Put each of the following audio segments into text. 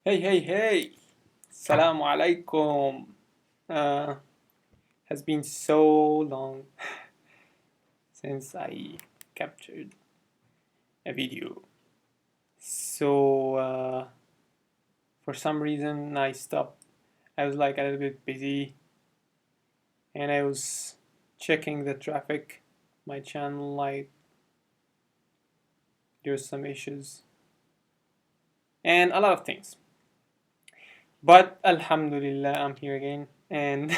Hey, hey, hey! Assalamu alaikum. Uh, has been so long since I captured a video. So, for some reason, I stopped. I was like a little bit busy and I was checking the traffic. My channel, like, there's some issues and a lot of things. But Alhamdulillah, I'm here again and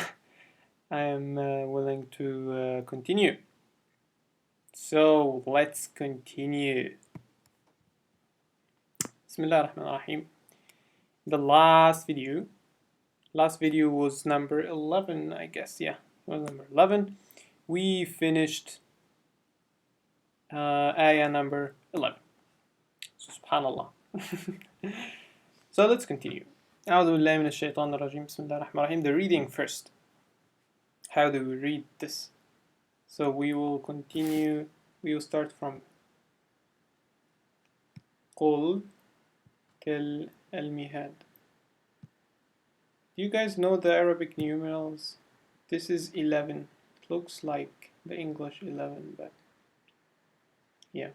I am willing to continue. So let's continue. Bismillah ar-Rahman ar-Rahim. The last video was number 11, I guess. Yeah, it was number 11. We finished ayah number 11. Subhanallah. So let's continue. أعوذ بالله من الشيطان الرجيم بسم الله الرحمن الرحيم. The reading first. How do we read this? So we will continue. We will start from قل كالمهاد. Do you guys know the Arabic numerals? This is 11. It looks like the English 11, but yeah.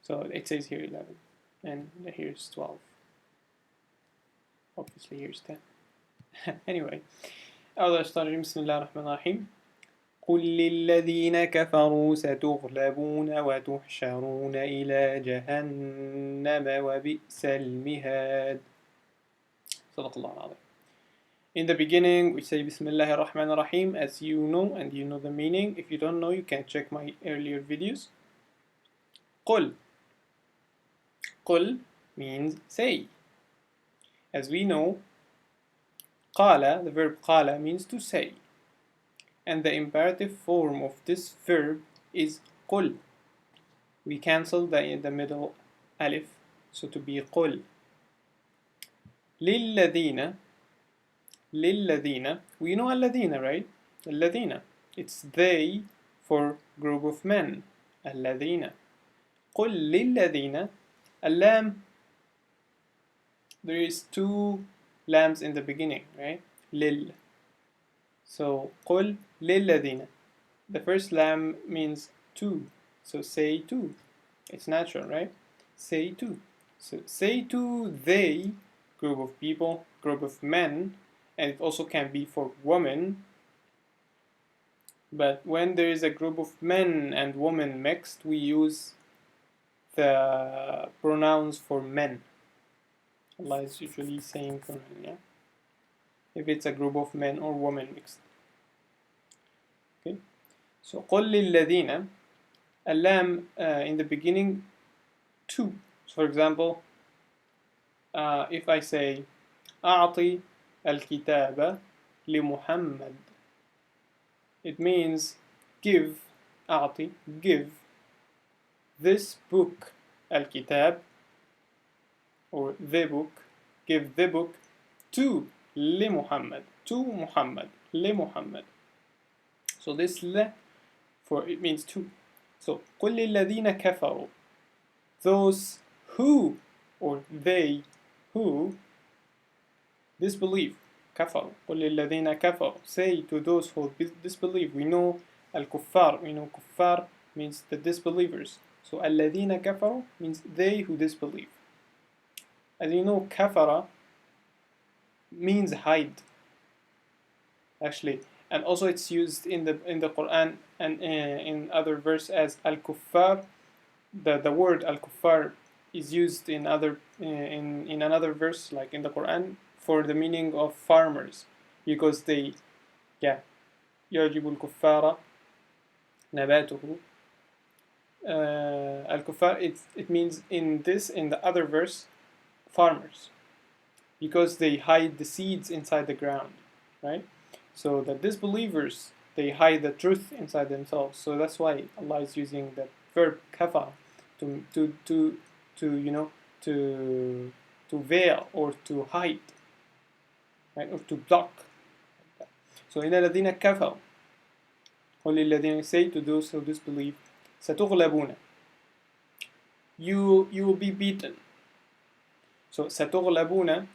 So it says here 11, and here's 12. Obviously, here's 10. Anyway, أول أشطر بسم الله الرحمن الرحيم. قل للذين كفروا ستغلبون وتحشرون إلى جهنم وبئس المهاد. صدق الله العظيم. In the beginning, we say Bismillah ar-Rahman ar-Rahim, as you know, and you know the meaning. If you don't know, you can check my earlier videos. قل. قل means say. As we know, قال, the verb قال, means to say. And the imperative form of this verb is قل. We cancel the middle alif, so to be قل. للذين. للذين, we know الذين, right? الذين, it's they for group of men. الذين. قل للذين. اللام, there is two lambs in the beginning, right? لل. So قل للذين. The first lamb means to, so say to. It's natural, right? Say to. So say to they, group of people, group of men, and it also can be for women. But when there is a group of men and women mixed, we use the pronouns for men. Allah is usually saying pronoun, yeah? If it's a group of men or women mixed. Okay? So قل للذين, a lamb in the beginning, two. So for example, if I say أعطي الكتاب لمحمد, it means give, أعطي, give this book, الكتاب, or the book, give the book to لمحمد, to Muhammad, لمحمد. So this le, for it means to. So قل للذين كفروا, those who, or they who disbelieve. كفروا. قل للذين كفروا, say to those who disbelieve. We know al-kuffar, we know kuffar means the disbelievers. So الذين كفروا means they who disbelieve. As you know, kafara means hide, actually, and also it's used in the Quran and in other verse as al-kuffar. The word al-kuffar is used in other in another verse, like in the Quran, for the meaning of farmers, because they, yeah, يعجب الكفار نباته. Al-kuffar, it means in the other verse, farmers, because they hide the seeds inside the ground, right? So the disbelievers, they hide the truth inside themselves. So that's why Allah is using the verb kafa to you know, to veil or to hide, right, or to block. So إن الذين كفروا, قل الذين, say to those who disbelieve, ستغلبون, you will be beaten. So ستغلبون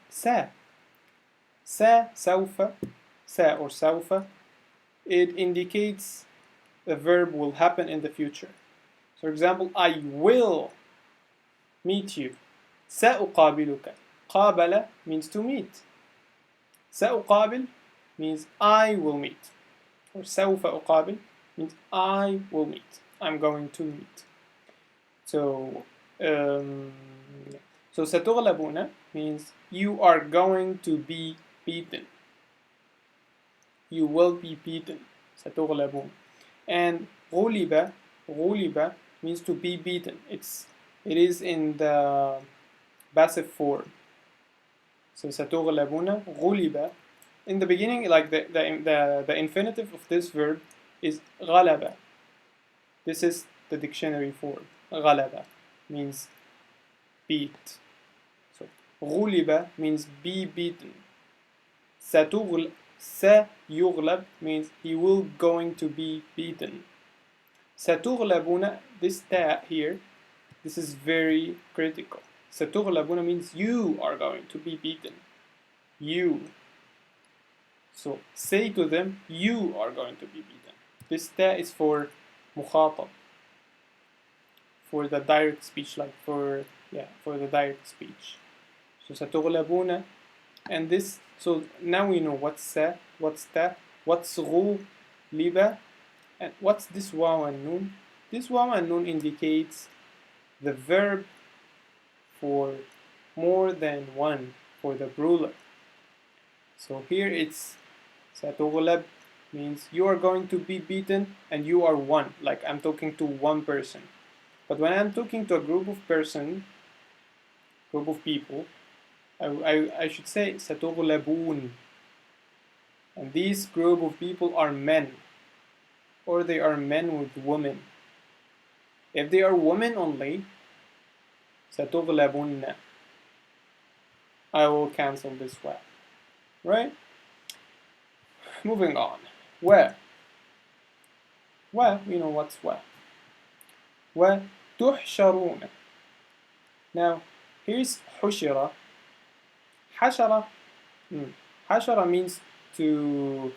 سوف or سوف, it indicates the verb will happen in the future. For example, I will meet you. سأقابلك. قابل means to meet. سأقابل means I will meet. Or سوف أقابل means I will meet. I'm going to meet. So, so ستغلبون means you are going to be beaten. You will be beaten. ستغلبون. And غلب means to be beaten. It is in the passive form. So ستغلبون غلب. In the beginning, like the infinitive of this verb is غلب. This is the dictionary form. غلب means beat. So غلب means be beaten. سيغلب means he will going to be beaten. ستغلبون, this ta here, this is very critical. ستغلبون means you are going to be beaten. You. So say to them, you are going to be beaten. This ta is for مخاطب, for the direct speech, like for the direct speech. So ستغلبون, and this, so now we know what's sa, what's ta, what's غلب, and what's this waw and nun. This waw and nun indicates the verb for more than one, for the plural. So here it's ستغلب means you are going to be beaten and you are one, like I'm talking to one person. But when I'm talking to a group of people, I should say ستغلبون. And these group of people are men, or they are men with women. If they are women only, ستغلبن. I will cancel this way, right? Moving on. Where? We know what's where. وتحشرون. Now, here's حشرة. حشرة. حشرة means to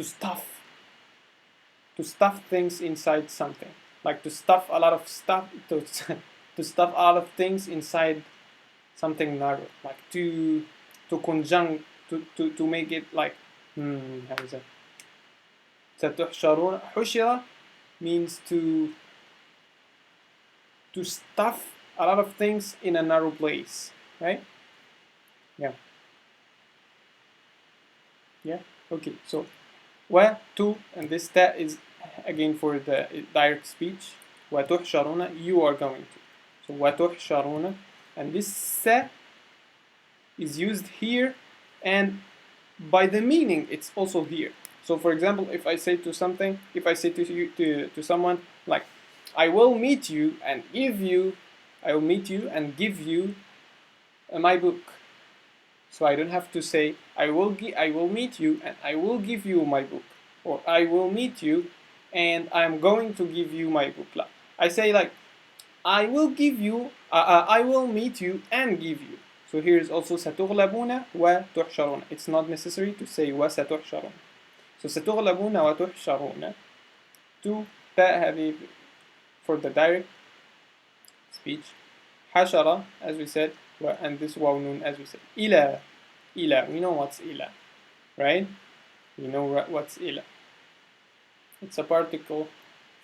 stuff. To stuff things inside something. Like to stuff a lot of stuff, to stuff a lot of things inside something narrow. Like to conjunct, to make it like, how is that? ستحشرون. حشرة means to stuff a lot of things in a narrow place, right? Yeah. Okay. So, to, and this ta is again for the direct speech. وتحشرون, you are going to. So وتحشرون, and this sa is used here, and by the meaning it's also here. So for example, if I say to someone like, I will meet you and give you my book. So I don't have to say I will meet you and I will give you my book, or I will meet you and I'm going to give you my book. I say like, I will give you, I will meet you and give you. So here is also ستغلبون وتحشرون. It's not necessary to say وستحشرون. So ستغلبون وتحشرون. To تاء هذه for the direct speech. حشرة, as we said, and this waw nun, as we said. إلى. We know what's إلى, right? We know what's إلى. It's a particle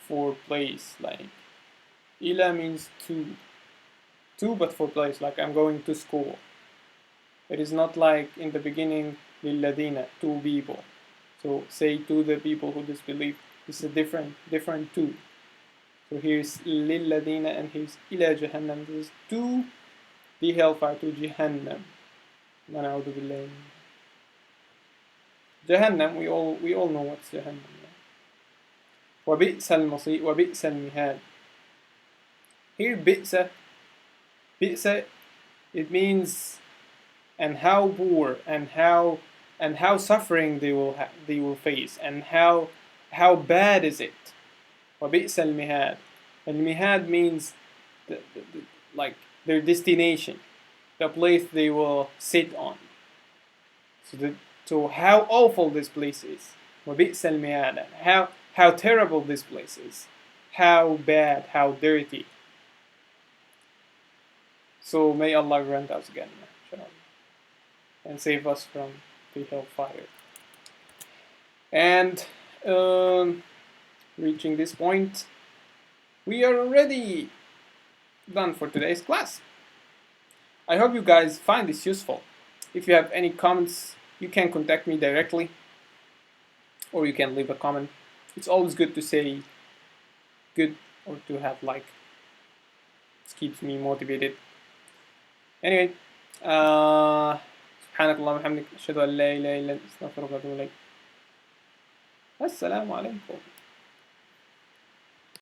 for place, like إلى means to, but for place, like I'm going to school. It is not like in the beginning للذين, to people. So say to the people who disbelieve. This is a different to. So here's للذين and here's إلى جهنم. This is to the hellfire, to Jahannam. نعوذ بالله. Jahannam, we all know what's Jahannam. وبئس المصير وبئس المهاد. Here بئس, it means and how poor and how suffering they will face, and how bad is it. وبئس المهاد. المهاد means like their destination, the place they will sit on. So how awful this place is. وبئس المهاد. How terrible this place is. How bad, how dirty. So may Allah grant us Jannah, inshallah, and save us from the hellfire. And reaching this point, we are already done for today's class. I hope you guys find this useful. If you have any comments, you can contact me directly, or you can leave a comment. It's always good to say good or to have like. It keeps me motivated. Anyway, سبحانك اللهم وبحمدك أشهد أن لا إله إلا أنت أستغفرك وأتوب إليك. السلام عليكم.